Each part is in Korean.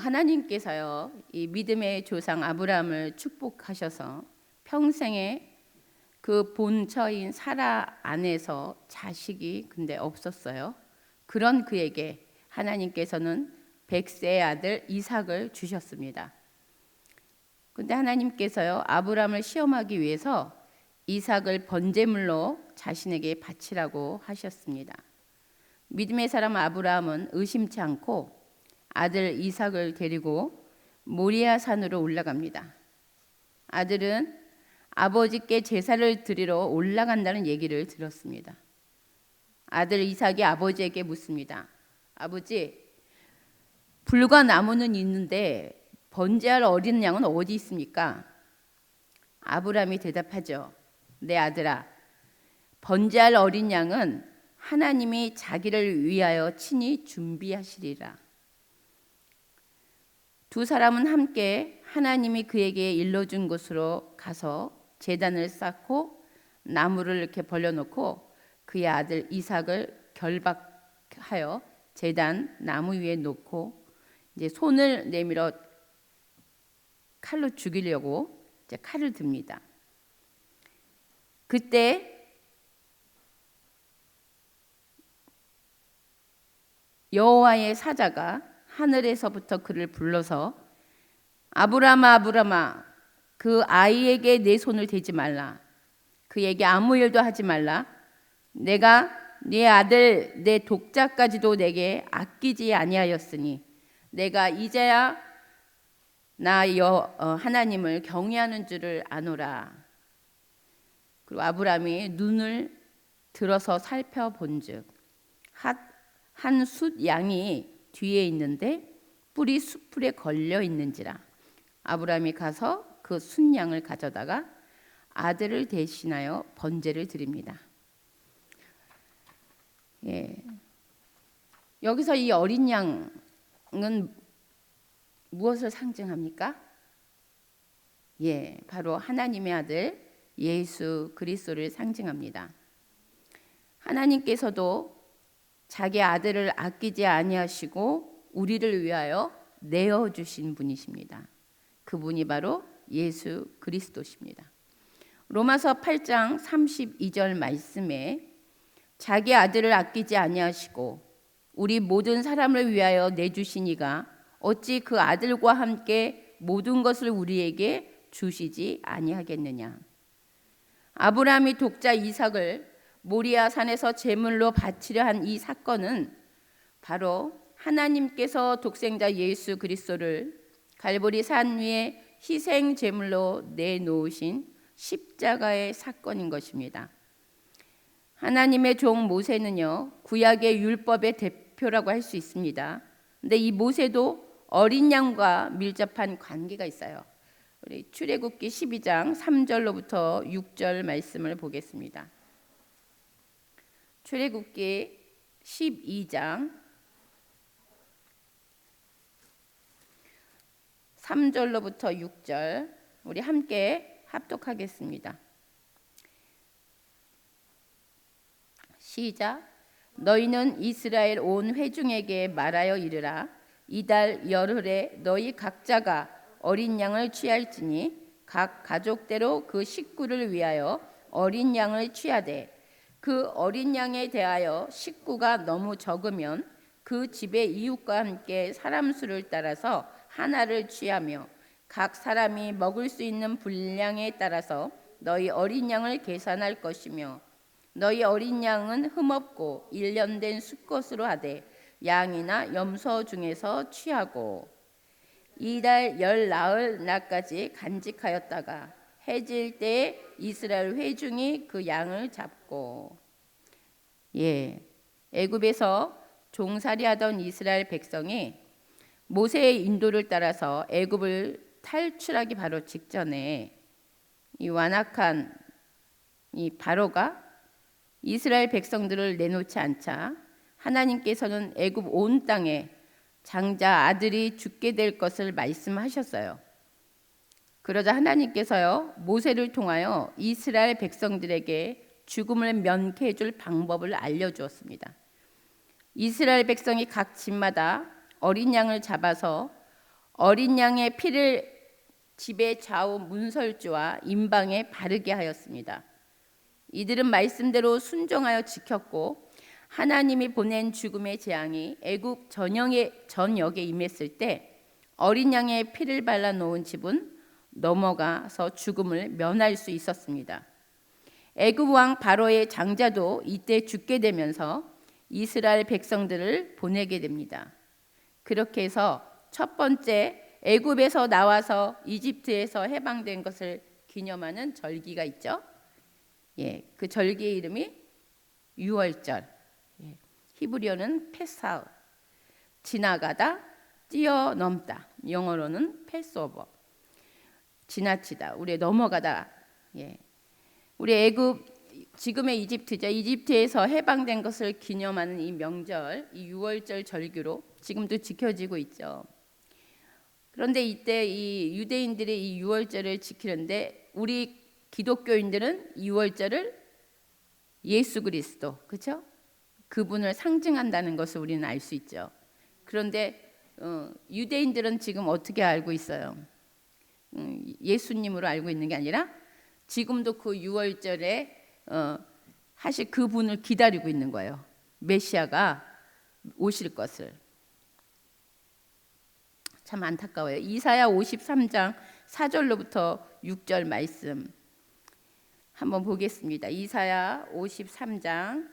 하나님께서요, 이 믿음의 조상 아브라함을 축복하셔서 평생에 그 본처인 사라 안에서 자식이 근데 없었어요. 그런 그에게 하나님께서는 백세의 아들 이삭을 주셨습니다. 근데 하나님께서요, 아브라함을 시험하기 위해서 이삭을 번제물로 자신에게 바치라고 하셨습니다. 믿음의 사람 아브라함은 의심치 않고 아들 이삭을 데리고 모리아 산으로 올라갑니다. 아들은 아버지께 제사를 드리러 올라간다는 얘기를 들었습니다. 아들 이삭이 아버지에게 묻습니다. 아버지, 불과 나무는 있는데 번제할 어린 양은 어디 있습니까? 아브라함이 대답하죠. 내 아들아, 번제할 어린 양은 하나님이 자기를 위하여 친히 준비하시리라. 두 사람은 함께 하나님이 그에게 일러준 곳으로 가서 제단을 쌓고 나무를 이렇게 벌려놓고 그의 아들 이삭을 결박하여 제단 나무 위에 놓고 이제 손을 내밀어 칼로 죽이려고 이제 칼을 듭니다. 그때 여호와의 사자가 하늘에서부터 그를 불러서 아브라함아 아브라함아 그 아이에게 내 손을 대지 말라. 그에게 아무 일도 하지 말라. 내가 네 아들 내 독자까지도 내게 아끼지 아니하였으니 내가 이제야 하나님을 경외하는 줄을 아노라. 그리고 아브라함이 눈을 들어서 살펴본즉 한 숫 양이 뒤에 있는데 뿔이 숫풀에 걸려 있는지라. 아브라함이 가서 그 순양을 가져다가 아들을 대신하여 번제를 드립니다. 여기서 이 어린 양은 무엇을 상징합니까? 바로 하나님의 아들 예수 그리스도를 상징합니다. 하나님께서도 자기 아들을 아끼지 아니하시고 우리를 위하여 내어 주신 분이십니다. 그분이 바로 예수 그리스도십니다. 로마서 8장 32절 말씀에 자기 아들을 아끼지 아니하시고 우리 모든 사람을 위하여 내주신 이가 어찌 그 아들과 함께 모든 것을 우리에게 주시지 아니하겠느냐. 아브라함이 독자 이삭을 모리아 산에서 제물로 바치려 한 이 사건은 바로 하나님께서 독생자 예수 그리스도를 갈보리 산 위에 희생 제물로 내놓으신 십자가의 사건인 것입니다. 하나님의 종 모세는요, 구약의 율법의 대표라고 할 수 있습니다. 근데 이 모세도 어린 양과 밀접한 관계가 있어요. 우리 출애굽기 12장 3절로부터 6절 말씀을 보겠습니다. 출애굽기 12장 3절로부터 6절 우리 함께 합독하겠습니다. 시작. 너희는 이스라엘 온 회중에게 말하여 이르라. 이달 열흘에 너희 각자가 어린 양을 취할지니 각 가족대로 그 식구를 위하여 어린 양을 취하되 그 어린 양에 대하여 식구가 너무 적으면 그 집의 이웃과 함께 사람 수를 따라서 하나를 취하며 각 사람이 먹을 수 있는 분량에 따라서 너희 어린 양을 계산할 것이며 너희 어린 양은 흠없고 1년 된 수컷으로 하되 양이나 염소 중에서 취하고 이달 열 나흘 날까지 간직하였다가 해질 때에 이스라엘 회중이 그 양을 잡고 애굽에서 종살이하던 이스라엘 백성이 모세의 인도를 따라서 애굽을 탈출하기 바로 직전에 이 완악한 이 바로가 이스라엘 백성들을 내놓지 않자 하나님께서는 애굽 온 땅에 장자 아들이 죽게 될 것을 말씀하셨어요. 그러자 하나님께서요 모세를 통하여 이스라엘 백성들에게 죽음을 면케해 줄 방법을 알려주었습니다. 이스라엘 백성이 각 집마다 어린 양을 잡아서 어린 양의 피를 집의 좌우 문설주와 임방에 바르게 하였습니다. 이들은 말씀대로 순종하여 지켰고 하나님이 보낸 죽음의 재앙이 애굽 전역에 임했을 때 어린 양의 피를 발라 놓은 집은 넘어가서 죽음을 면할 수 있었습니다. 애굽 왕 바로의 장자도 이때 죽게 되면서 이스라엘 백성들을 보내게 됩니다. 그렇게 해서 첫 번째 애굽에서 나와서 이집트에서 해방된 것을 기념하는 절기가 있죠. 그 절기의 이름이 유월절. 히브리어는 페사흐. 지나가다, 뛰어넘다. 영어로는 패스오버. 지나치다. 우리 넘어가다. 우리 애굽, 지금의 이집트죠. 이집트에서 해방된 것을 기념하는 이 명절, 이 유월절 절기로 지금도 지켜지고 있죠. 그런데 이때 이 유대인들이 이 유월절을 지키는데 우리 기독교인들은 유월절을 예수 그리스도, 그렇죠? 그분을 상징한다는 것을 우리는 알 수 있죠. 그런데 유대인들은 지금 어떻게 알고 있어요? 예수님으로 알고 있는 게 아니라 지금도 그 유월절에 하실 그분을 기다리고 있는 거예요. 메시아가 오실 것을. 참 안타까워요. 이사야 53장 4절로부터 6절 말씀 한번 보겠습니다. 이사야 53장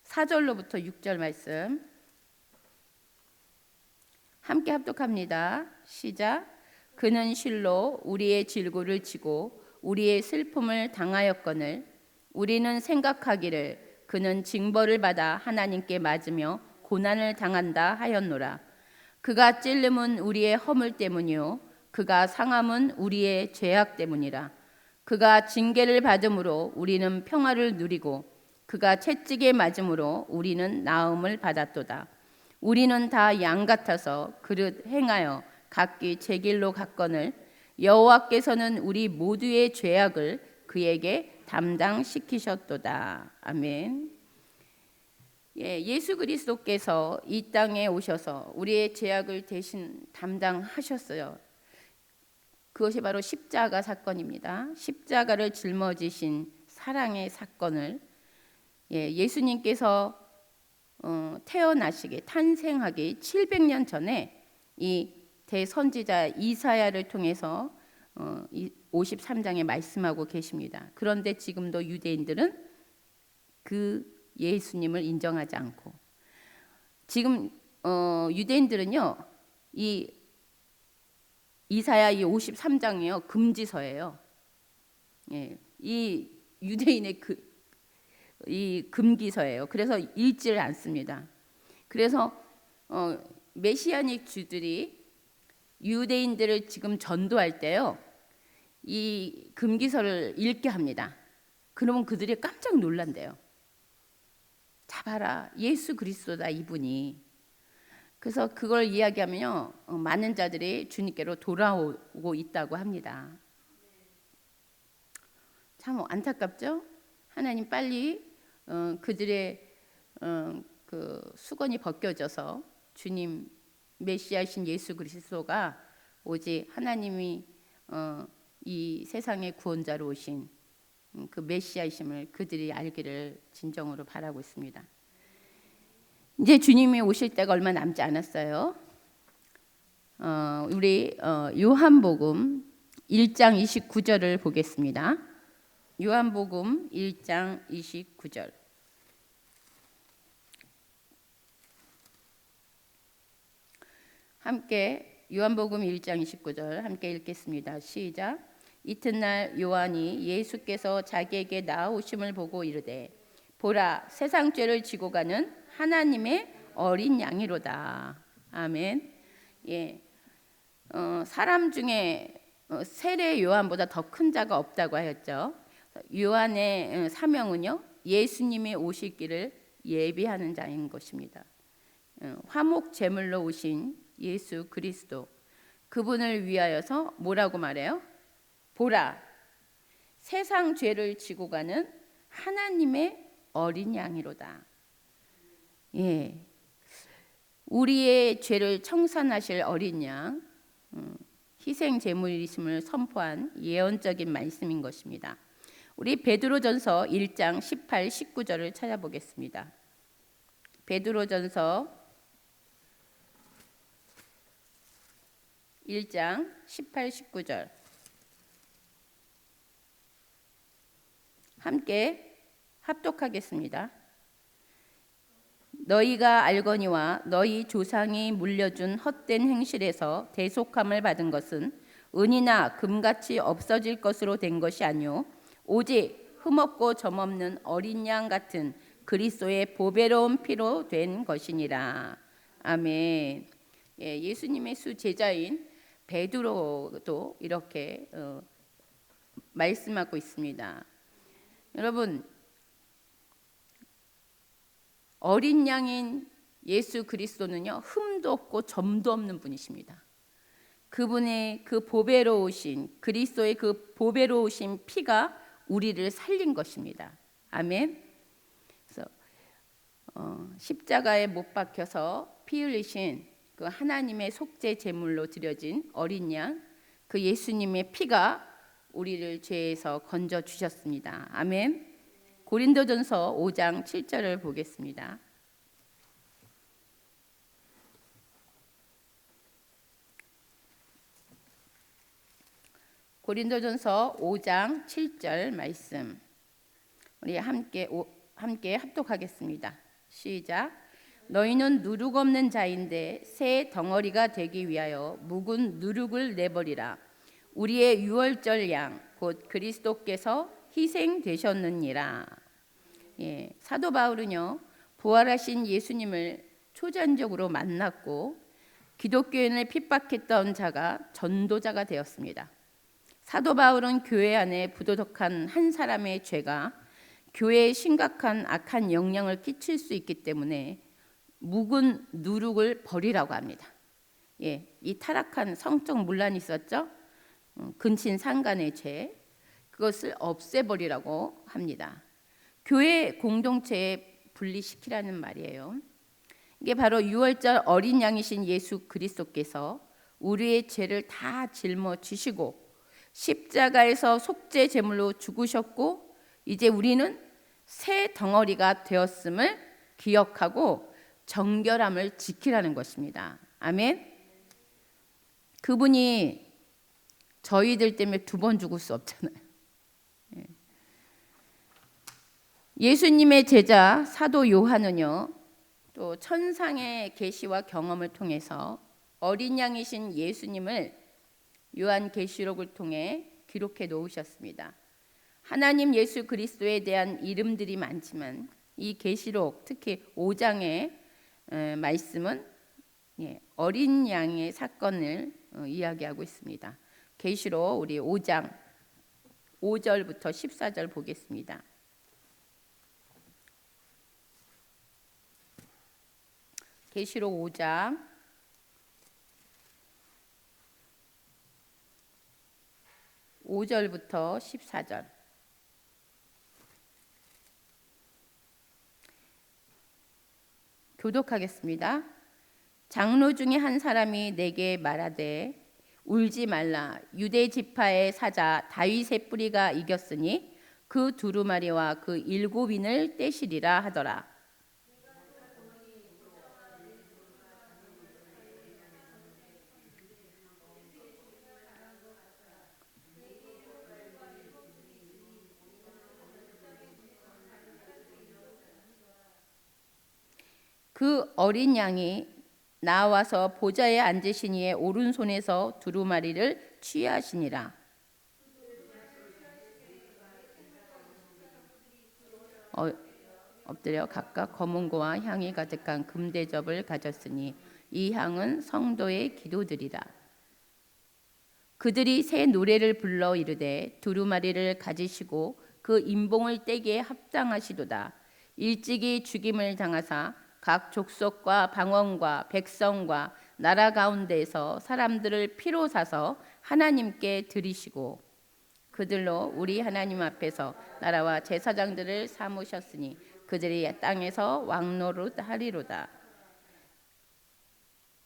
4절로부터 6절 말씀 함께 합독합니다. 시작. 그는 실로 우리의 질고를 지고 우리의 슬픔을 당하였거늘 우리는 생각하기를 그는 징벌을 받아 하나님께 맞으며 고난을 당한다 하였노라. 그가 찔림은 우리의 허물 때문이요 그가 상함은 우리의 죄악 때문이라. 그가 징계를 받음으로 우리는 평화를 누리고 그가 채찍에 맞음으로 우리는 나음을 받았도다. 우리는 다 양 같아서 그릇 행하여 각기 제 길로 갔거늘 여호와께서는 우리 모두의 죄악을 그에게 담당시키셨도다. 아멘. 예수 그리스도께서 이 땅에 오셔서 우리의 죄악을 대신 담당하셨어요. 그것이 바로 십자가 사건입니다. 십자가를 짊어지신 사랑의 사건을 예수님께서 태어나시기 탄생하기 700년 전에 이 대선지자 이사야를 통해서 53장에 말씀하고 계십니다. 그런데 지금도 유대인들은 그 예수님을 인정하지 않고 지금 유대인들은요 이 이사야 이 53장이요 금지서예요. 이 유대인의 이 금기서예요. 그래서 읽지를 않습니다. 그래서 메시아닉 주들이 유대인들을 지금 전도할 때요 이 금기서를 읽게 합니다. 그러면 그들이 깜짝 놀란대요. 잡아라, 예수 그리스도다 이분이. 그래서 그걸 이야기하면요 많은 자들이 주님께로 돌아오고 있다고 합니다. 참 안타깝죠? 하나님 빨리 그들의 그 수건이 벗겨져서 주님 메시아이신 예수 그리스도가 오직 하나님이 이 세상의 구원자로 오신 그 메시아이심을 그들이 알기를 진정으로 바라고 있습니다. 이제 주님이 오실 때가 얼마 남지 않았어요. 우리 요한복음 1장 29절을 보겠습니다. 요한복음 1장 29절. 함께 요한복음 1장 29절 함께 읽겠습니다. 시작. 이튿날 요한이 예수께서 자기에게 나아오심을 보고 이르되 보라 세상 죄를 지고 가는 하나님의 어린 양이로다. 아멘. 사람 중에 세례 요한보다 더 큰 자가 없다고 하였죠. 요한의 사명은요 예수님이 오실 길을 예비하는 자인 것입니다. 화목 제물로 오신 예수 그리스도 그분을 위하여서 뭐라고 말해요? 보라 세상 죄를 지고 가는 하나님의 어린 양이로다. 예, 우리의 죄를 청산하실 어린 양, 희생 제물이심을 선포한 예언적인 말씀인 것입니다. 우리 베드로전서 1장 18, 19절을 찾아보겠습니다. 베드로전서 1장 18, 19절 함께 합독하겠습니다. 너희가 알거니와 너희 조상이 물려준 헛된 행실에서 대속함을 받은 것은 은이나 금같이 없어질 것으로 된 것이 아니요 오직 흠없고 점없는 어린 양 같은 그리스도의 보배로운 피로 된 것이니라. 아멘. 예, 예수님의 수 제자인 베드로도 이렇게 말씀하고 있습니다. 여러분, 어린 양인 예수 그리스도는요, 흠도 없고 점도 없는 분이십니다. 그분의 그 보배로우신 그리스도의 그 보배로우신 피가 우리를 살린 것입니다. 아멘. 그래서 십자가에 못 박혀서 피 흘리신 그 하나님의 속죄 제물로 드려진 어린 양, 그 예수님의 피가 우리를 죄에서 건져 주셨습니다. 아멘. 고린도전서 5장 7절을 보겠습니다. 고린도전서 5장 7절 말씀 우리 함께 합독하겠습니다. 시작. 너희는 누룩 없는 자인데 새 덩어리가 되기 위하여 묵은 누룩을 내버리라. 우리의 유월절 양 곧 그리스도께서 희생되셨느니라. 예, 사도 바울은요, 부활하신 예수님을 초전적으로 만났고 기독교인을 핍박했던 자가 전도자가 되었습니다. 사도 바울은 교회 안에 부도덕한 한 사람의 죄가 교회에 심각한 악한 영향을 끼칠 수 있기 때문에 묵은 누룩을 버리라고 합니다. 예, 이 타락한 성적 문란이 있었죠. 근친상간의 죄, 그것을 없애버리라고 합니다. 교회 공동체에 분리시키라는 말이에요. 이게 바로 유월절 어린 양이신 예수 그리스도께서 우리의 죄를 다 짊어지시고 십자가에서 속죄 제물로 죽으셨고 이제 우리는 새 덩어리가 되었음을 기억하고 정결함을 지키라는 것입니다. 아멘. 그분이 저희들 때문에 두 번 죽을 수 없잖아요. 예수님의 제자 사도 요한은요, 또 천상의 계시와 경험을 통해서 어린 양이신 예수님을 요한계시록을 통해 기록해 놓으셨습니다. 하나님 예수 그리스도에 대한 이름들이 많지만 이 계시록 특히 5장의 말씀은 어린 양의 사건을 이야기하고 있습니다. 계시록 우리 5장 5절부터 14절 보겠습니다. 계시록 5장 5절부터 14절. 교독하겠습니다. 장로 중에 한 사람이 내게 말하되 울지 말라. 유대 지파의 사자 다윗의 뿌리가 이겼으니 그 두루마리와 그 7인을 떼시리라 하더라. 그 어린 양이 나와서 보좌에 앉으신 이의 오른손에서 두루마리를 취하시니라. 엎드려 각각 검은고와 향이 가득한 금대접을 가졌으니 이 향은 성도의 기도들이라. 그들이 새 노래를 불러 이르되 두루마리를 가지시고 그 인봉을 떼기에 합당하시도다. 일찍이 죽임을 당하사 각 족속과 방언과 백성과 나라 가운데에서 사람들을 피로 사서 하나님께 드리시고 그들로 우리 하나님 앞에서 나라와 제사장들을 삼으셨으니 그들이 땅에서 왕노릇하리로다.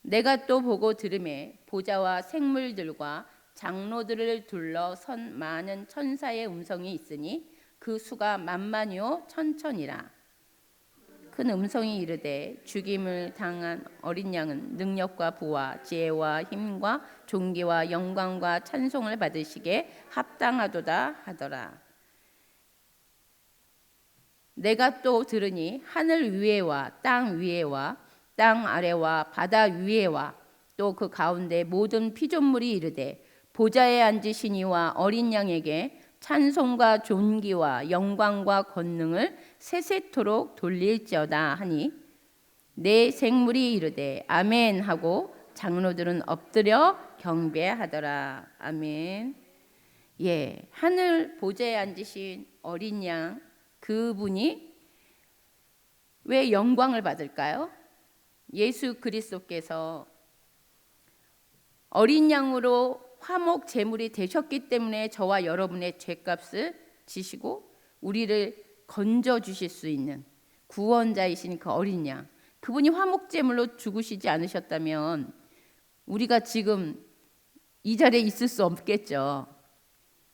내가 또 보고 들음에 보좌와 생물들과 장로들을 둘러선 많은 천사의 음성이 있으니 그 수가 만만이요 천천이라. 큰 음성이 이르되 죽임을 당한 어린 양은 능력과 부와 지혜와 힘과 존귀와 영광과 찬송을 받으시게 합당하도다 하더라. 내가 또 들으니 하늘 위에와 땅 위에와 땅 아래와 바다 위에와 또 그 가운데 모든 피조물이 이르되 보좌에 앉으신 이와 어린 양에게 찬송과 존귀와 영광과 권능을 세세토록 돌릴지어다 하니 내 생물이 이르되 아멘 하고 장로들은 엎드려 경배하더라. 아멘. 예, 하늘 보좌에 앉으신 어린 양 그분이 왜 영광을 받을까요? 예수 그리스도께서 어린 양으로 화목 제물이 되셨기 때문에 저와 여러분의 죄값을 지시고 우리를 건져 주실 수 있는 구원자이신 그 어린 양, 그분이 화목 제물로 죽으시지 않으셨다면 우리가 지금 이 자리에 있을 수 없겠죠.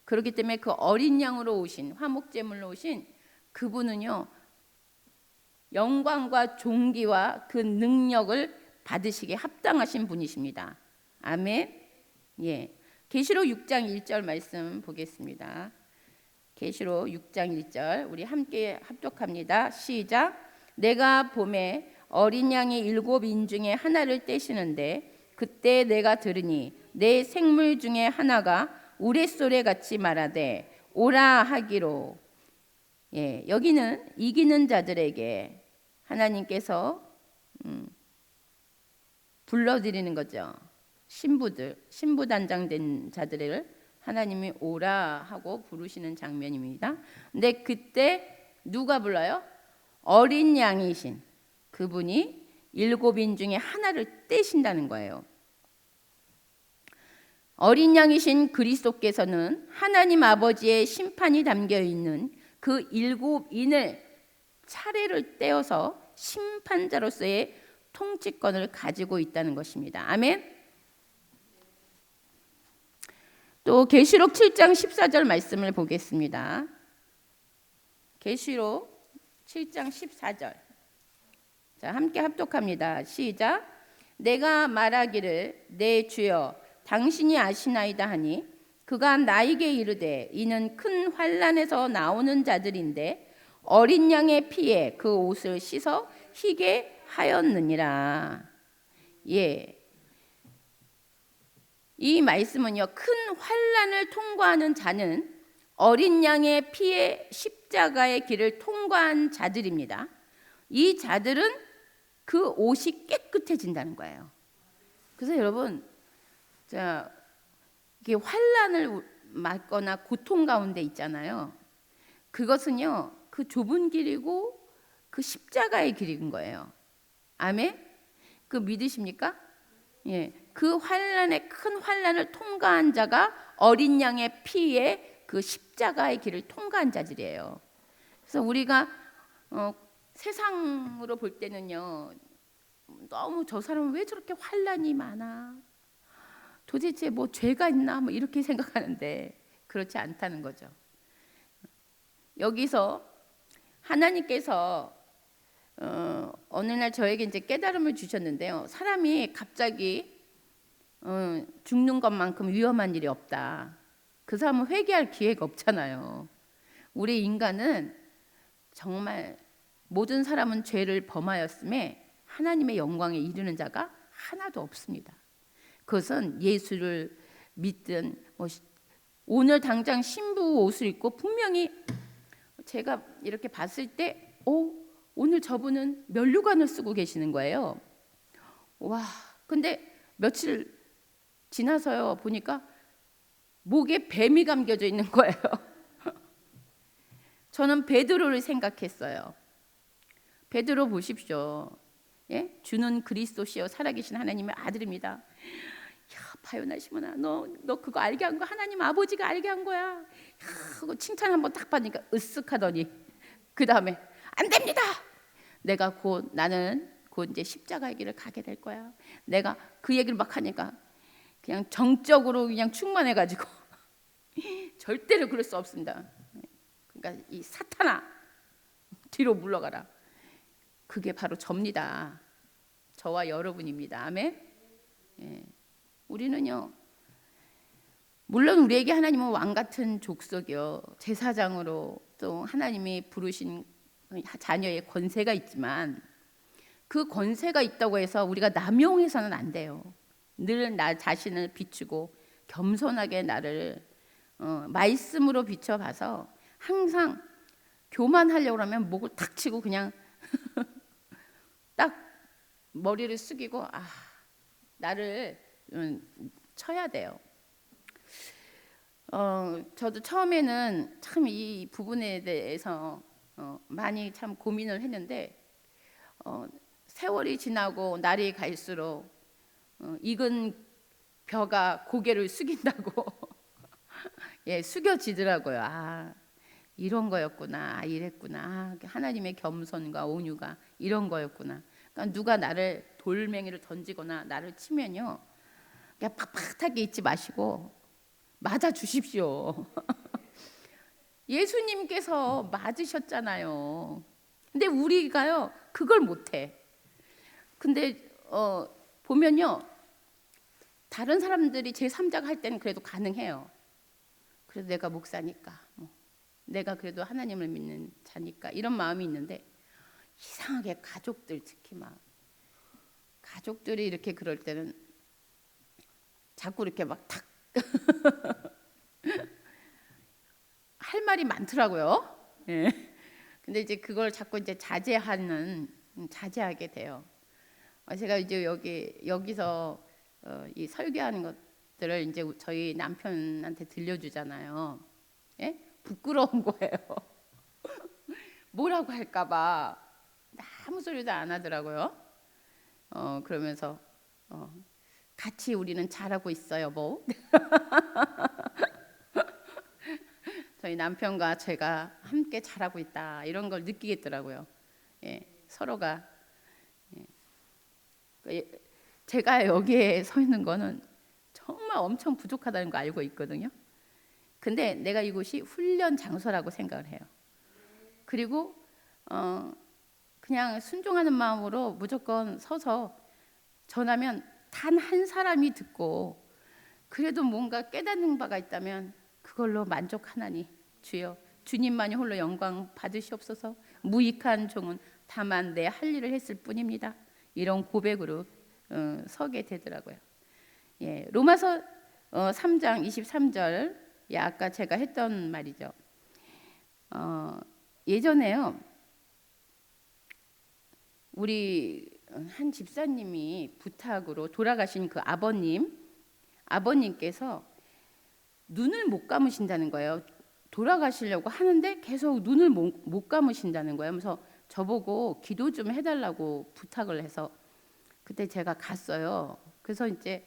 그렇기 때문에 그 어린 양으로 오신, 화목 제물로 오신 그분은요, 영광과 존귀와 그 능력을 받으시기에 합당하신 분이십니다. 아멘. 예. 계시록 6장 1절 말씀 보겠습니다. 계시록 6장 1절 우리 함께 합독합니다. 시작. 내가 봄에 어린 양이 7인 중에 하나를 떼시는데 그때 내가 들으니 내 생물 중에 하나가 우레소리 같이 말하되 오라 하기로. 예, 여기는 이기는 자들에게 하나님께서 불러드리는 거죠. 신부단장된 자들을 하나님이 오라 하고 부르시는 장면입니다. 근데 그때 누가 불러요? 어린 양이신 그분이 7인 중에 하나를 떼신다는 거예요. 어린 양이신 그리스도께서는 하나님 아버지의 심판이 담겨 있는 그 7인을 차례를 떼어서 심판자로서의 통치권을 가지고 있다는 것입니다. 아멘. 또 계시록 7장 14절 말씀을 보겠습니다. 계시록 7장 14절. 자, 함께 합독합니다. 시작. 내가 말하기를 내 주여 당신이 아시나이다 하니 그가 나에게 이르되 이는 큰 환난에서 나오는 자들인데 어린 양의 피에 그 옷을 씻어 희게 하였느니라. 예. 이 말씀은요, 큰 환난을 통과하는 자는 어린 양의 피에 십자가의 길을 통과한 자들입니다. 이 자들은 그 옷이 깨끗해진다는 거예요. 그래서 여러분, 자, 이게 환난을 맞거나 고통 가운데 있잖아요. 그것은요, 그 좁은 길이고 그 십자가의 길인 거예요. 아멘? 그 믿으십니까? 예, 그 환난의 큰 환난을 통과한 자가 어린 양의 피에 그 십자가의 길을 통과한 자들이에요. 그래서 우리가 세상으로 볼 때는요, 너무 저 사람은 왜 저렇게 환난이 많아? 도대체 뭐 죄가 있나? 뭐 이렇게 생각하는데 그렇지 않다는 거죠. 여기서 하나님께서 어느 날 저에게 이제 깨달음을 주셨는데요. 사람이 갑자기 죽는 것만큼 위험한 일이 없다. 그 사람은 회개할 기회가 없잖아요. 우리 인간은 정말 모든 사람은 죄를 범하였음에 하나님의 영광에 이르는 자가 하나도 없습니다. 그것은 예수를 믿든 오늘 당장 신부 옷을 입고 분명히 제가 이렇게 봤을 때 오늘 저분은 면류관을 쓰고 계시는 거예요. 와, 근데 며칠 지나서요 보니까 목에 뱀이 감겨져 있는 거예요. 저는 베드로를 생각했어요. 베드로 보십시오. 예? 주는 그리스도시요 살아계신 하나님의 아들입니다. 바요나 시몬아, 너 그거 알게 한 거 하나님 아버지가 알게 한 거야. 그거 칭찬 한번 딱 받으니까 으쓱하더니 그 다음에 안 됩니다. 나는 곧 이제 십자가의 길을 가게 될 거야. 내가 그 얘기를 막 하니까 그냥 정적으로 그냥 충만해가지고 절대로 그럴 수 없습니다. 그러니까 이 사탄아 뒤로 물러가라. 그게 바로 접니다. 저와 여러분입니다. 아멘. 예. 우리는요, 물론 우리에게 하나님은 왕 같은 족속이요, 제사장으로 또 하나님이 부르신 자녀의 권세가 있지만, 그 권세가 있다고 해서 우리가 남용해서는 안 돼요. 늘 나 자신을 비추고 겸손하게 나를 말씀으로 비춰봐서 항상 교만하려고 하면 목을 탁 치고 그냥 딱 머리를 숙이고 나를 쳐야 돼요. 저도 처음에는 참 이 부분에 대해서 많이 참 고민을 했는데 세월이 지나고 날이 갈수록 익은 벼가 고개를 숙인다고 예, 숙여지더라고요. 이런 거였구나, 이랬구나. 하나님의 겸손과 온유가 이런 거였구나. 그러니까 누가 나를 돌멩이를 던지거나 나를 치면요, 그냥 팍팍하게 잊지 마시고 맞아 주십시오. 예수님께서 맞으셨잖아요. 근데 우리가요 그걸 못해. 근데 보면요, 다른 사람들이 제3자가 할 때는 그래도 가능해요. 그래도 내가 목사니까, 내가 그래도 하나님을 믿는 자니까 이런 마음이 있는데, 이상하게 가족들, 특히 막 가족들이 이렇게 그럴 때는 자꾸 이렇게 막 탁 할 말이 많더라고요. 예. 근데 이제 그걸 자꾸 이제 자제하게 돼요. 제가 이제 여기서 이 설교하는 것들을 이제 저희 남편한테 들려주잖아요. 예? 부끄러운 거예요. 뭐라고 할까봐 아무 소리도 안 하더라고요. 그러면서 같이 우리는 잘하고 있어요, 뭐. 저희 남편과 제가 함께 잘하고 있다 이런 걸 느끼겠더라고요. 예, 서로가. 제가 여기에 서 있는 거는 정말 엄청 부족하다는 거 알고 있거든요. 근데 내가 이곳이 훈련 장소라고 생각을 해요. 그리고 그냥 순종하는 마음으로 무조건 서서 전하면 단 한 사람이 듣고 그래도 뭔가 깨닫는 바가 있다면 그걸로 만족하나니 주여, 주님만이 홀로 영광 받으시옵소서. 무익한 종은 다만 내 할 일을 했을 뿐입니다. 이런 고백으로 서게 되더라고요. 예, 로마서 3장 23절, 예, 아까 제가 했던 말이죠. 예전에요, 우리 한 집사님이 부탁으로 돌아가신 그 아버님께서 눈을 못 감으신다는 거예요. 돌아가시려고 하는데 계속 눈을 못 감으신다는 거예요. 그래서 저보고 기도 좀 해달라고 부탁을 해서 그때 제가 갔어요. 그래서 이제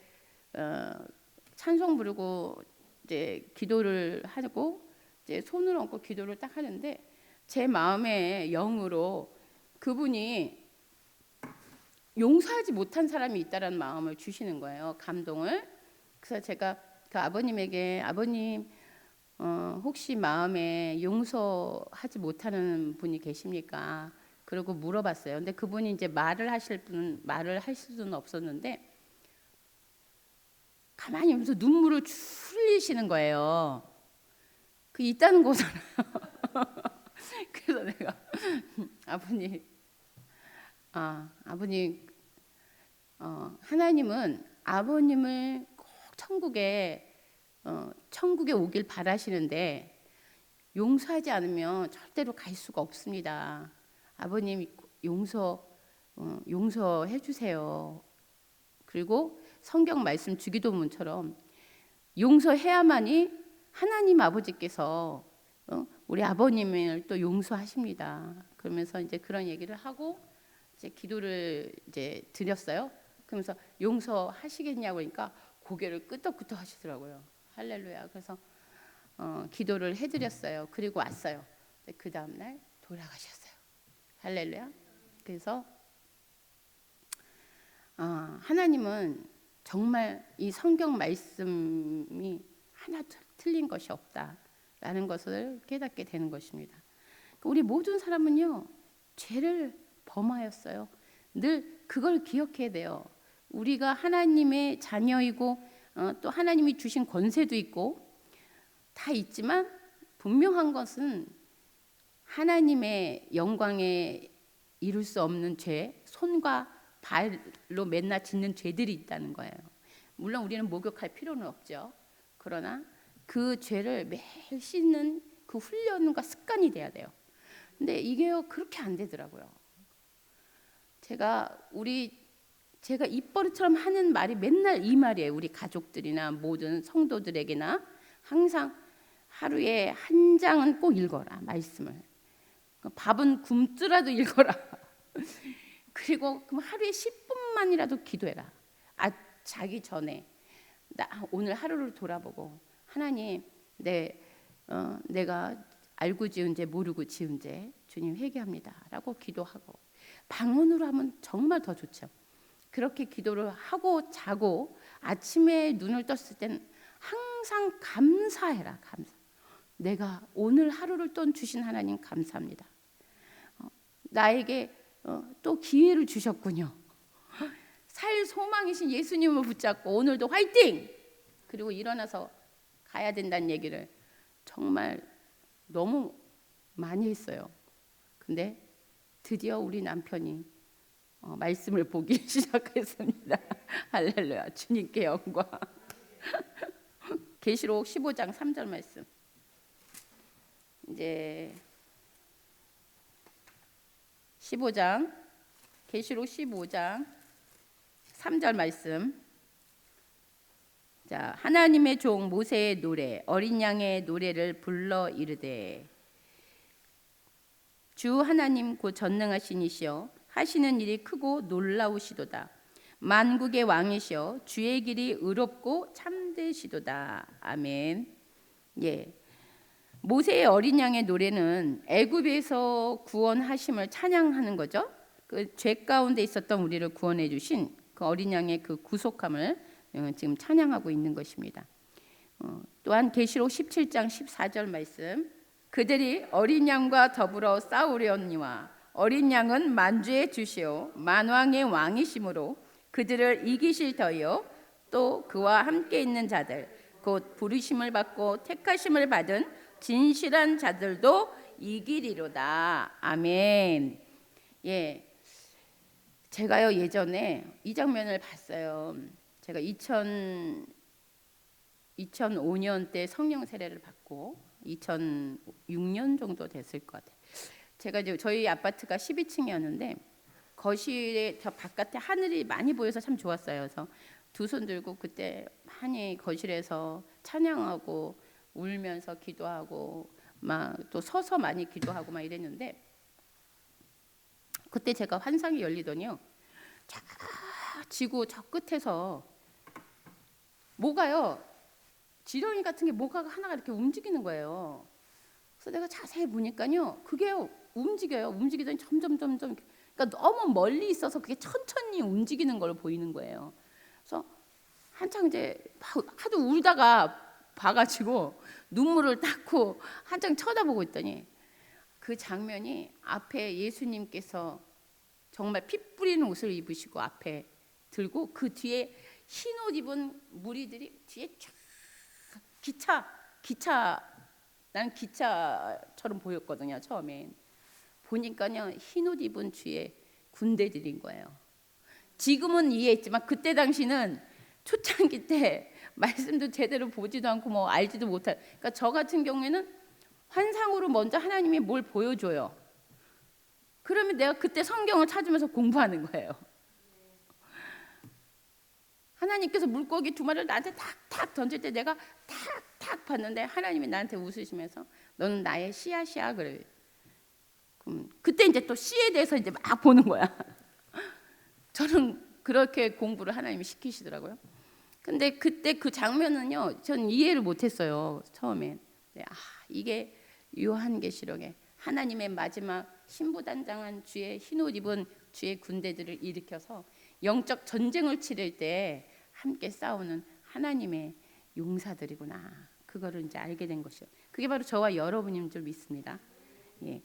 찬송 부르고 이제 기도를 하고 이제 손을 얹고 기도를 딱 하는데 제 마음의 영으로 그분이 용서하지 못한 사람이 있다라는 마음을 주시는 거예요. 감동을. 그래서 제가 그 아버님에게, 아버님 혹시 마음에 용서하지 못하는 분이 계십니까? 그러고 물어봤어요. 근데 그분이 이제 말을 하실 수는 없었는데 가만히 보면서 눈물을 흘리시는 거예요. 그 있다는 거잖아요. 그래서 내가 아버님, 하나님은 아버님을 꼭 천국에 오길 바라시는데 용서하지 않으면 절대로 갈 수가 없습니다. 아버님 용서해 주세요. 그리고 성경 말씀 주기도문처럼 용서해야만이 하나님 아버지께서 우리 아버님을 또 용서하십니다. 그러면서 이제 그런 얘기를 하고 이제 기도를 이제 드렸어요. 그러면서 용서하시겠냐고 그러니까 고개를 끄덕끄덕 하시더라고요. 할렐루야. 그래서 기도를 해드렸어요. 그리고 왔어요. 그 다음날 돌아가셨어요. 할렐루야. 그래서 하나님은 정말 이 성경 말씀이 하나도 틀린 것이 없다라는 것을 깨닫게 되는 것입니다. 우리 모든 사람은요, 죄를 범하였어요. 늘 그걸 기억해야 돼요. 우리가 하나님의 자녀이고 또 하나님이 주신 권세도 있고 다 있지만 분명한 것은 하나님의 영광에 이룰 수 없는 죄, 손과 발로 맨날 짓는 죄들이 있다는 거예요. 물론 우리는 목욕할 필요는 없죠. 그러나 그 죄를 매일 씻는 그 훈련과 습관이 돼야 돼요. 근데 이게요, 그렇게 안 되더라고요. 제가 입버릇처럼 하는 말이 맨날 이 말이에요. 우리 가족들이나 모든 성도들에게나 항상 하루에 한 장은 꼭 읽어라, 말씀을. 밥은 굶더라도 읽어라. 그리고 그럼 하루에 10분만이라도 기도해라. 자기 전에 오늘 하루를 돌아보고 하나님, 내가 알고 지은 죄 모르고 지은 죄 주님 회개합니다라고 기도하고, 방언으로 하면 정말 더 좋죠. 그렇게 기도를 하고 자고 아침에 눈을 떴을 때는 항상 감사해라. 감사. 내가 오늘 하루를 또 주신 하나님 감사합니다. 나에게 또 기회를 주셨군요. 살 소망이신 예수님을 붙잡고 오늘도 화이팅! 그리고 일어나서 가야 된다는 얘기를 정말 너무 많이 했어요. 근데 드디어 우리 남편이 말씀을 보기 시작했습니다. 할렐루야. 주님께 영광. 계시록 15장 3절 말씀. 이제 15장, 계시록 15장 3절 말씀. 자, 하나님의 종 모세의 노래, 어린 양의 노래를 불러 이르되, 주 하나님 곧 전능하신 이시여 하시는 일이 크고 놀라우시도다. 만국의 왕이시여 주의 길이 의롭고 참되시도다. 아멘. 예. 모세의 어린 양의 노래는 애굽에서 구원하심을 찬양하는 거죠. 그 죄 가운데 있었던 우리를 구원해 주신 그 어린 양의 그 구속함을 지금 찬양하고 있는 것입니다. 또한 계시록 17장 14절 말씀. 그들이 어린 양과 더불어 싸우려니와 어린 양은 만주의 주시오 만왕의 왕이심으로 그들을 이기실 터이요 또 그와 함께 있는 자들 곧 부르심을 받고 택하심을 받은 진실한 자들도 이기리로다. 아멘. 예, 제가요 예전에 이 장면을 봤어요. 제가 2005년 때 성령 세례를 받고 2006년 정도 됐을 것 같아요. 제가 이제 저희 아파트가 12층이었는데 거실에 저 바깥에 하늘이 많이 보여서 참 좋았어요. 그래서 두 손 들고 그때 많이 거실에서 찬양하고 울면서 기도하고 막 또 서서 많이 기도하고 막 이랬는데, 그때 제가 환상이 열리더니요, 저 지구 저 끝에서 뭐가요, 지렁이 같은 게 뭐가 하나가 이렇게 움직이는 거예요. 그래서 내가 자세히 보니까요, 그게 움직여요. 움직이더니 점점, 그러니까 너무 멀리 있어서 그게 천천히 움직이는 걸 보이는 거예요. 그래서 한창 이제 하도 울다가 봐가지고 눈물을 닦고 한창 쳐다보고 있더니 그 장면이 앞에 예수님께서 정말 피 뿌리는 옷을 입으시고 앞에 들고 그 뒤에 흰 옷 입은 무리들이 뒤에 쫙 나는 기차처럼 보였거든요. 처음엔 보니까요 흰 옷 입은 뒤에 군대들인 거예요. 지금은 이해했지만 그때 당시는 초창기 때 말씀도 제대로 보지도 않고 뭐 알지도 못할. 그러니까 저 같은 경우에는 환상으로 먼저 하나님이 뭘 보여줘요. 그러면 내가 그때 성경을 찾으면서 공부하는 거예요. 하나님께서 물고기 두 마리를 나한테 탁탁 던질 때 내가 탁탁 봤는데 하나님이 나한테 웃으시면서 너는 나의 씨앗이야 그래. 그때 이제 또 씨에 대해서 이제 막 보는 거야. 저는 그렇게 공부를 하나님이 시키시더라고요. 근데 그때 그 장면은요, 전 이해를 못했어요 처음엔. 네, 이게 요한계시록에 하나님의 마지막 신부단장한 주의 흰옷 입은 주의 군대들을 일으켜서 영적 전쟁을 치를 때 함께 싸우는 하나님의 용사들이구나. 그거를 이제 알게 된 것이요. 그게 바로 저와 여러분인 줄 믿습니다. 예,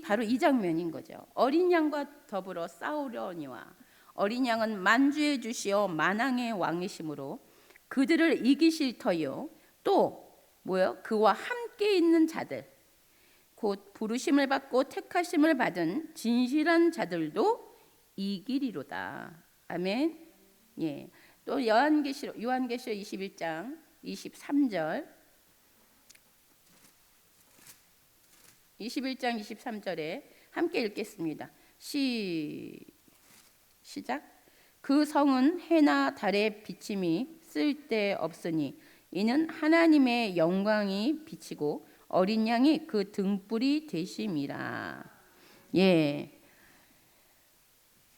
바로 이 장면인 거죠. 어린 양과 더불어 싸우려니와 어린 양은 만주의 주시요 만왕의 왕이심으로 그들을 이기실 터요. 또 뭐요? 그와 함께 있는 자들, 곧 부르심을 받고 택하심을 받은 진실한 자들도 이기리로다. 아멘. 예. 또 요한계시록 21장 23절 21장 23절에 함께 읽겠습니다. 시작. 그 성은 해나 달의 비침이 쓸데없으니 이는 하나님의 영광이 비치고 어린 양이 그 등불이 되심이라. 예.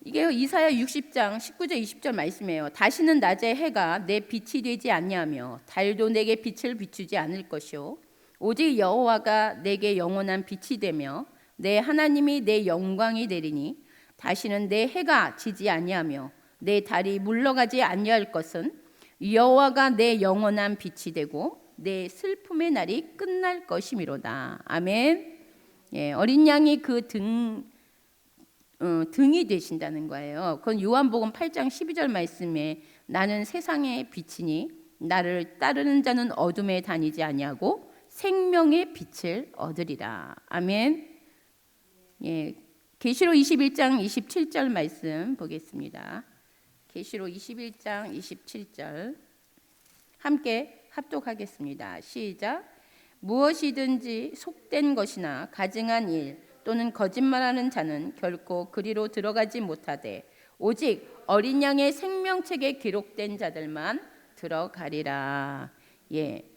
이게 이사야 60장 19절 20절 말씀이에요. 다시는 낮에 해가 내 빛이 되지 않냐며 달도 내게 빛을 비추지 않을 것이요 오직 여호와가 내게 영원한 빛이 되며 내 하나님이 내 영광이 되리니 다시는 내 해가 지지 아니하며 내 달이 물러가지 아니할 것은 여호와가 내 영원한 빛이 되고 내 슬픔의 날이 끝날 것이미로다. 아멘. 예, 어린 양이 그 등이 되신다는 거예요. 그건 요한복음 8장 12절 말씀에 나는 세상의 빛이니 나를 따르는 자는 어둠에 다니지 아니하고 생명의 빛을 얻으리라. 아멘. 예, 계시록 21장 27절 말씀 보겠습니다. 계시록 21장 27절 함께 합독하겠습니다. 시작. 무엇이든지 속된 것이나 가증한 일 또는 거짓말하는 자는 결코 그리로 들어가지 못하되 오직 어린 양의 생명책에 기록된 자들만 들어가리라. 예.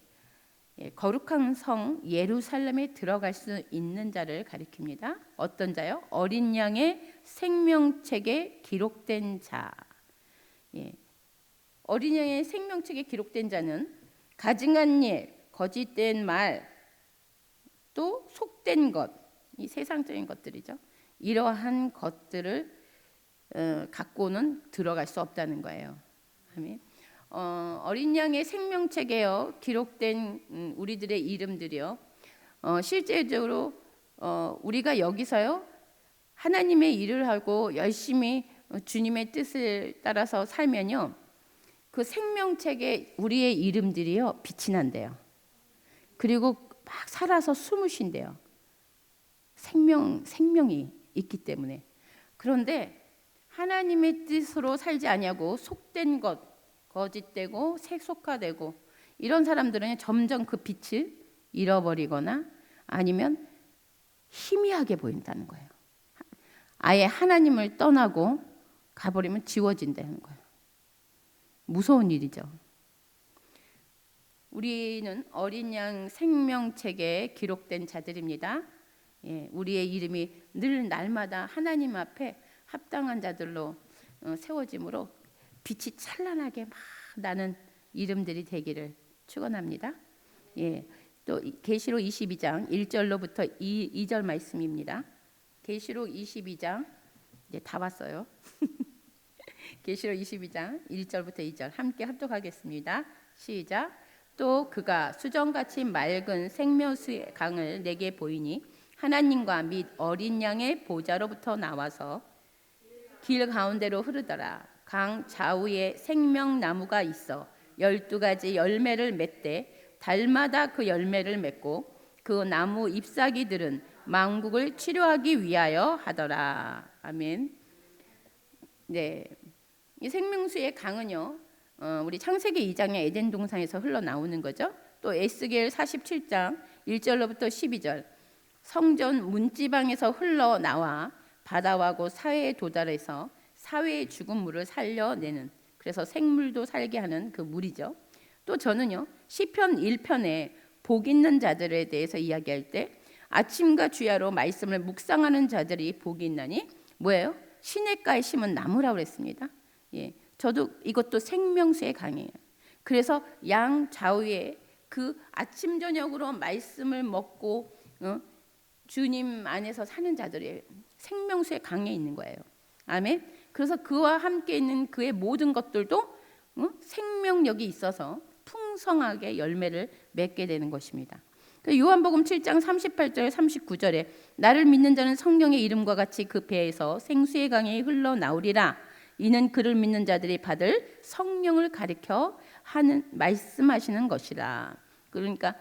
거룩한 성 예루살렘에 들어갈 수 있는 자를 가리킵니다. 어떤 자요? 어린 양의 생명책에 기록된 자. 예. 어린 양의 생명책에 기록된 자는 가증한 일, 거짓된 말, 또 속된 것, 이 세상적인 것들이죠. 이러한 것들을 갖고는 들어갈 수 없다는 거예요. 아멘. 어린 양의 생명책에요 기록된 우리들의 이름들이요. 실제적으로 우리가 여기서요 하나님의 일을 하고 열심히 주님의 뜻을 따라서 살면요 그 생명책에 우리의 이름들이요 빛이 난대요. 그리고 막 살아서 숨을 쉰대요. 생명이 있기 때문에. 그런데 하나님의 뜻으로 살지 아니하고 속된 것, 거짓되고 세속화되고 이런 사람들은 점점 그 빛을 잃어버리거나 아니면 희미하게 보인다는 거예요. 아예 하나님을 떠나고 가버리면 지워진다는 거예요. 무서운 일이죠. 우리는 어린 양 생명책에 기록된 자들입니다. 예, 우리의 이름이 늘 날마다 하나님 앞에 합당한 자들로 세워짐으로 빛이 찬란하게 막 나는 이름들이 되기를 축원합니다. 예, 또 계시록 22장 1절로부터 2절 말씀입니다. 계시록 22장 이제 다 봤어요. 계시록 22장 1절부터 2절 함께 합독하겠습니다. 시작. 또 그가 수정같이 맑은 생명수의 강을 내게 보이니 하나님과 및 어린 양의 보좌로부터 나와서 길 가운데로 흐르더라. 강 좌우에 생명나무가 있어 12가지 열매를 맺되 달마다 그 열매를 맺고 그 나무 잎사귀들은 만국을 치료하기 위하여 하더라. 아멘. 네, 이 생명수의 강은요 우리 창세기 2장의 에덴 동산에서 흘러나오는 거죠. 또 에스겔 47장 1절로부터 12절 성전 문지방에서 흘러나와 바다와고 사회에 도달해서 사회의 죽은 물을 살려내는, 그래서 생물도 살게 하는 그 물이죠. 또 저는요 시편 1편에 복 있는 자들에 대해서 이야기할 때 아침과 주야로 말씀을 묵상하는 자들이 복이 있나니 뭐예요? 시냇가에 심은 나무라고 그랬습니다. 예, 저도 이것도 생명수의 강이에요. 그래서 양 좌우에 그 아침 저녁으로 말씀을 먹고 주님 안에서 사는 자들의 생명수의 강에 있는 거예요. 아멘. 그래서 그와 함께 있는 그의 모든 것들도 생명력이 있어서 풍성하게 열매를 맺게 되는 것입니다. 요한복음 7장 38절 39절에 나를 믿는 자는 성령의 이름과 같이 그 배에서 생수의 강이 흘러나오리라. 이는 그를 믿는 자들이 받을 성령을 가리켜 하는 말씀하시는 것이라. 그러니까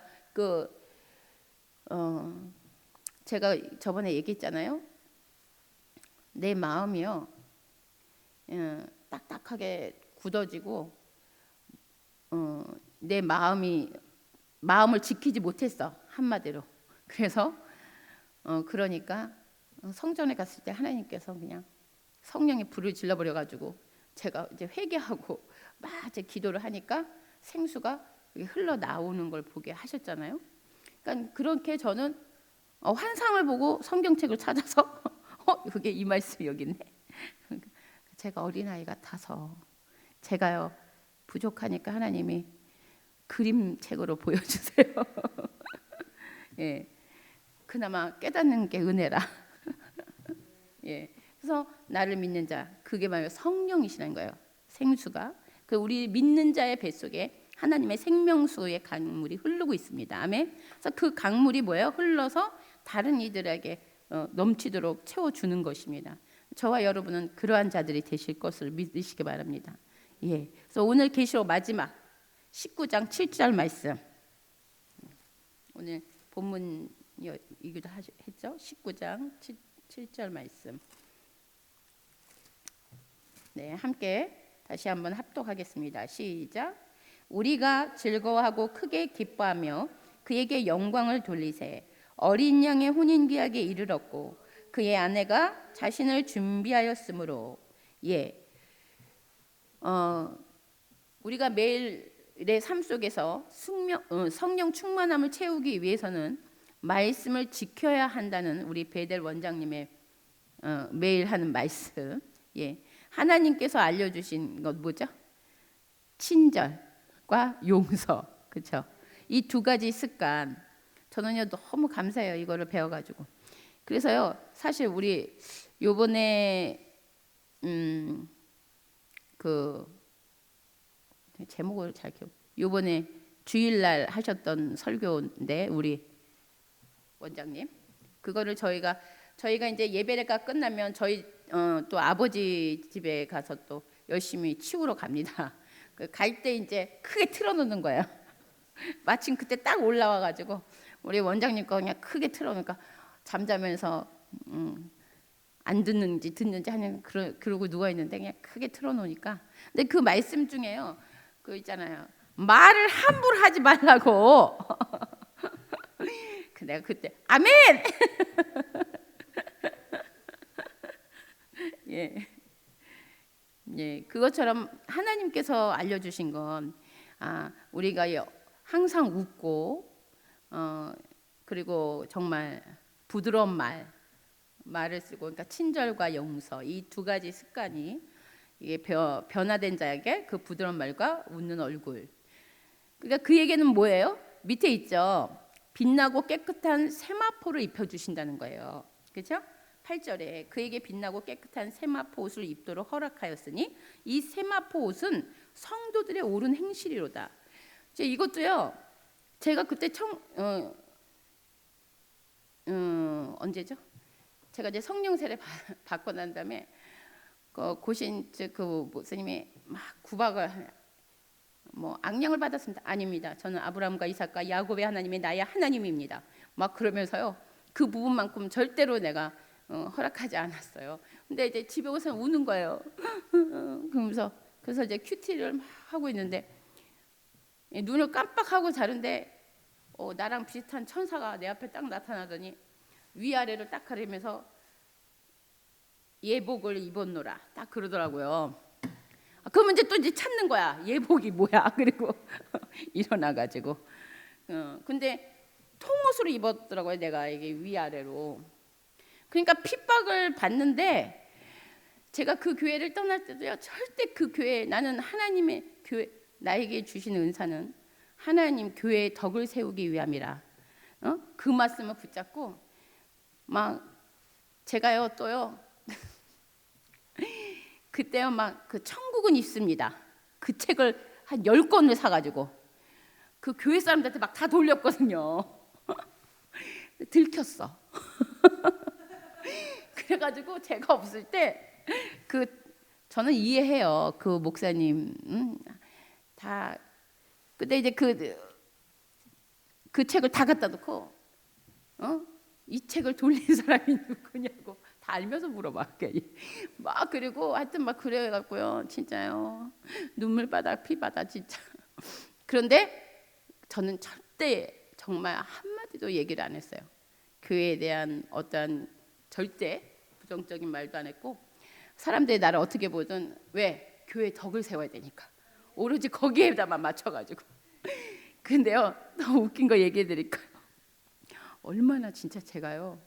제가 저번에 얘기했잖아요. 내 마음이요 딱딱하게 굳어지고 내 마음을 지키지 못했어, 한마디로. 그래서 그러니까 성전에 갔을 때 하나님께서 그냥 성령의 불을 질러버려 가지고 제가 이제 회개하고 막 이제 기도를 하니까 생수가 흘러 나오는 걸 보게 하셨잖아요. 그러니까 그렇게 저는 환상을 보고 성경책을 찾아서 그게 이 말씀이 여기 있네. 제가 어린아이 같아서 제가요 부족하니까 하나님이 그림책으로 보여주세요. 예, 그나마 깨닫는 게 은혜라. 예, 그래서 나를 믿는 자, 그게 바로 성령이시라는 거예요. 생수가 그 우리 믿는 자의 뱃속에 하나님의 생명수의 강물이 흐르고 있습니다. 아멘. 그래서 그 강물이 뭐예요? 흘러서 다른 이들에게 넘치도록 채워주는 것입니다. 저와 여러분은 그러한 자들이 되실 것을 믿으시기 바랍니다. 예, 그래서 오늘 계시록 마지막 19장 7절 말씀. 오늘 본문 이기도 했죠? 19장 7절 말씀. 네, 함께 다시 한번 합독하겠습니다. 시작. 우리가 즐거워하고 크게 기뻐하며 그에게 영광을 돌리세. 어린 양의 혼인기약에 이르렀고 그의 아내가 자신을 준비하였으므로. 예, 우리가 매일의 삶 속에서 성령 충만함을 채우기 위해서는 말씀을 지켜야 한다는 우리 베델 원장님의 매일 하는 말씀. 예, 하나님께서 알려주신 것 뭐죠? 친절과 용서, 그렇죠? 이 두 가지 습관 저는요 너무 감사해요. 이거를 배워가지고. 그래서요 사실 우리 요번에 그 제목을 잘 기억. 요번에 주일날 하셨던 설교인데 우리 원장님 그거를 저희가 이제 예배가 끝나면 저희 또 아버지 집에 가서 또 열심히 치우러 갑니다. 갈 때 이제 크게 틀어놓는 거예요. 마침 그때 딱 올라와가지고 우리 원장님 거 그냥 크게 틀어놓으니까 잠자면서 안 듣는지 하는 그러고 누워 있는데 그냥 크게 틀어놓으니까. 근데 그 말씀 중에요, 그 있잖아요. 말을 함부로 하지 말라고. 내가 그때 아멘. 예. 예, 그것처럼 하나님께서 알려주신 건 우리가 항상 웃고 그리고 정말 부드러운 말을 쓰고, 그러니까 친절과 용서 이 두 가지 습관이 이게 변화된 자에게 그 부드러운 말과 웃는 얼굴. 그러니까 그에게는 뭐예요? 밑에 있죠. 빛나고 깨끗한 세마포를 입혀주신다는 거예요. 그렇죠? 8절에 그에게 빛나고 깨끗한 세마포 옷을 입도록 허락하였으니 이 세마포 옷은 성도들의 옳은 행실이로다. 이것도요. 제가 그때 언제죠? 제가 이제 성령세례 받고 난 다음에 고신 그 목사님이 막 구박을 악령을 받았습니다. 아닙니다. 저는 아브라함과 이삭과 야곱의 하나님이 나의 하나님입니다. 막 그러면서요. 그 부분만큼 절대로 내가 허락하지 않았어요. 근데 이제 집에 오서 우는 거예요. 그래서 이제 큐티를 막 하고 있는데 눈을 깜빡하고 자는데 나랑 비슷한 천사가 내 앞에 딱 나타나더니 위아래를 딱 가리면서 예복을 입었노라 딱 그러더라고요. 그러면 이제 찾는 거야. 예복이 뭐야? 그리고 일어나가지고 근데 통옷으로 입었더라고요. 내가 이게 위아래로. 그러니까 핍박을 받는데 제가 그 교회를 떠날 때도요. 절대 그 교회, 나는 하나님의 교회, 나에게 주신 은사는 하나님 교회의 덕을 세우기 위함이라. 그 말씀을 붙잡고 막 제가요 또요 그때요 막 그 천국은 있습니다. 그 책을 한 10권을 사가지고 그 교회 사람들한테 막 다 돌렸거든요. 들켰어. 그래가지고 제가 없을 때 그 저는 이해해요. 그 목사님 다 근데 이제 그 책을 다 갖다 놓고 이 책을 돌린 사람이 누구냐고 다 알면서 물어봐. 막 그리고 하여튼 막 그래갖고요 진짜요 눈물바다 피바다 진짜. 그런데 저는 절대 정말 한마디도 얘기를 안 했어요. 교회에 대한 어떠한 절대 부정적인 말도 안 했고 사람들이 나를 어떻게 보든 왜 교회 덕을 세워야 되니까 오로지 거기에다만 맞춰가지고. 근데요 너무 웃긴 거 얘기해 드릴까요? 얼마나 진짜 제가요.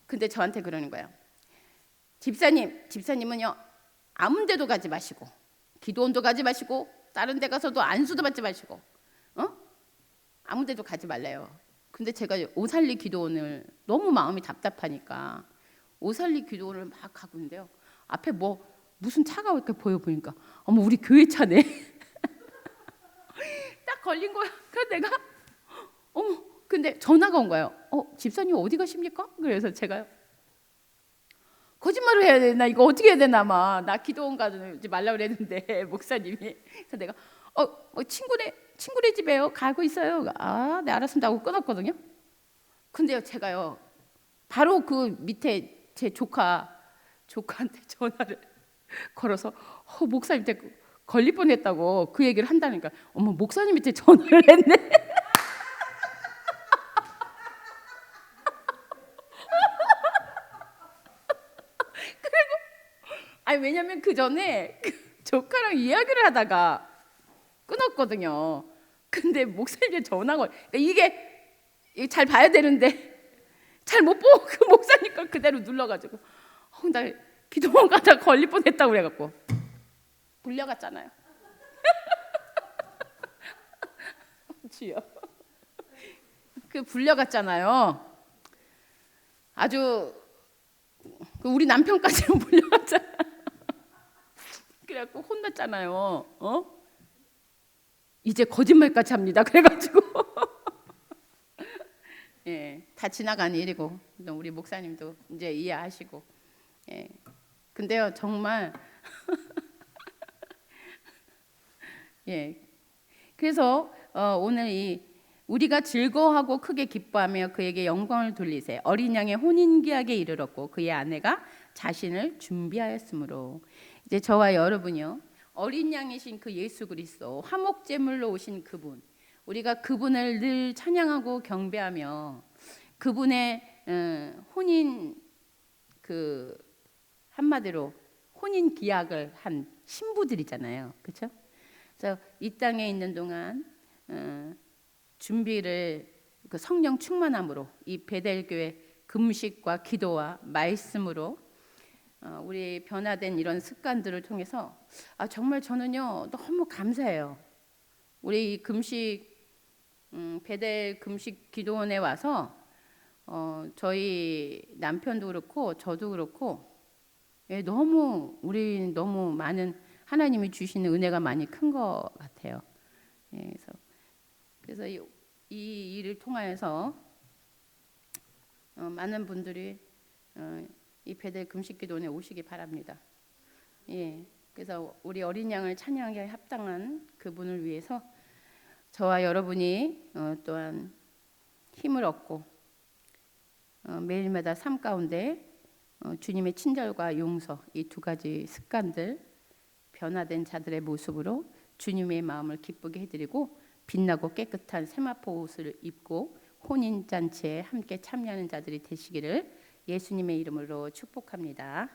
근데 저한테 그러는 거예요. 집사님은요 아무 데도 가지 마시고 기도원도 가지 마시고 다른 데 가서도 안수도 받지 마시고 아무 데도 가지 말래요. 근데 제가 오살리 기도원을 너무 마음이 답답하니까 오살리 기도원을 막 가고 있는데요. 앞에 뭐 무슨 차가 이렇게 보니까 어머 우리 교회 차네. 딱 걸린 거야. 그래서 내가 어머 근데 전화가 온 거예요. 집사님 어디 가십니까? 그래서 제가요 거짓말을 해야 되나 이거 어떻게 해야 되나 나 기도원 가지 말라 그랬는데 목사님이. 그래서 내가 친구네 집에요 가고 있어요. 네 알았습니다 하고 끊었거든요. 근데요 제가요 바로 그 밑에 제 조카한테 전화를 걸어서 목사님한테 걸릴 뻔했다고 그 얘기를 한다니까. 어머 목사님한테 전화를 했네. 아니 왜냐면 그 전에 조카랑 이야기를 하다가 끊었거든요. 근데 목사님한테 전화가 그러니까 이게 잘 봐야 되는데 잘 못 보고 그 목사님 걸 그대로 눌러가지고 나 기도원 가다가 걸릴 뻔했다고 그래갖고 불려갔잖아요. 주여. 그 불려갔잖아요. 아주 우리 남편까지 불려갔잖아요. 그래갖고 혼났잖아요. 이제 거짓말까지 합니다. 그래가지고 예, 다 지나간 일이고 우리 목사님도 이제 이해하시고. 예, 근데요 정말 예, 그래서 오늘 우리가 즐거워하고 크게 기뻐하며 그에게 영광을 돌리세. 어린 양의 혼인기약에 이르렀고 그의 아내가 자신을 준비하였으므로. 이제 저와 여러분이요 어린 양이신 그 예수 그리스도 화목제물로 오신 그분 우리가 그분을 늘 찬양하고 경배하며 그분의 혼인 한마디로 혼인 기약을 한 신부들이잖아요. 그렇죠? 그래서 이 땅에 있는 동안 준비를 그 성령 충만함으로 이 베델교회 금식과 기도와 말씀으로 우리 변화된 이런 습관들을 통해서 정말 저는요 너무 감사해요. 우리 이 금식 베델 금식 기도원에 와서 저희 남편도 그렇고 저도 그렇고 우리 너무 많은 하나님이 주시는 은혜가 많이 큰 것 같아요. 그래서 이 일을 통하여서 많은 분들이 이 베델 금식기도원에 오시기 바랍니다. 그래서 우리 어린 양을 찬양하기에 합당한 그분을 위해서 저와 여러분이 또한 힘을 얻고 매일마다 삶 가운데 주님의 친절과 용서 이 두 가지 습관들 변화된 자들의 모습으로 주님의 마음을 기쁘게 해드리고 빛나고 깨끗한 세마포 옷을 입고 혼인잔치에 함께 참여하는 자들이 되시기를 예수님의 이름으로 축복합니다.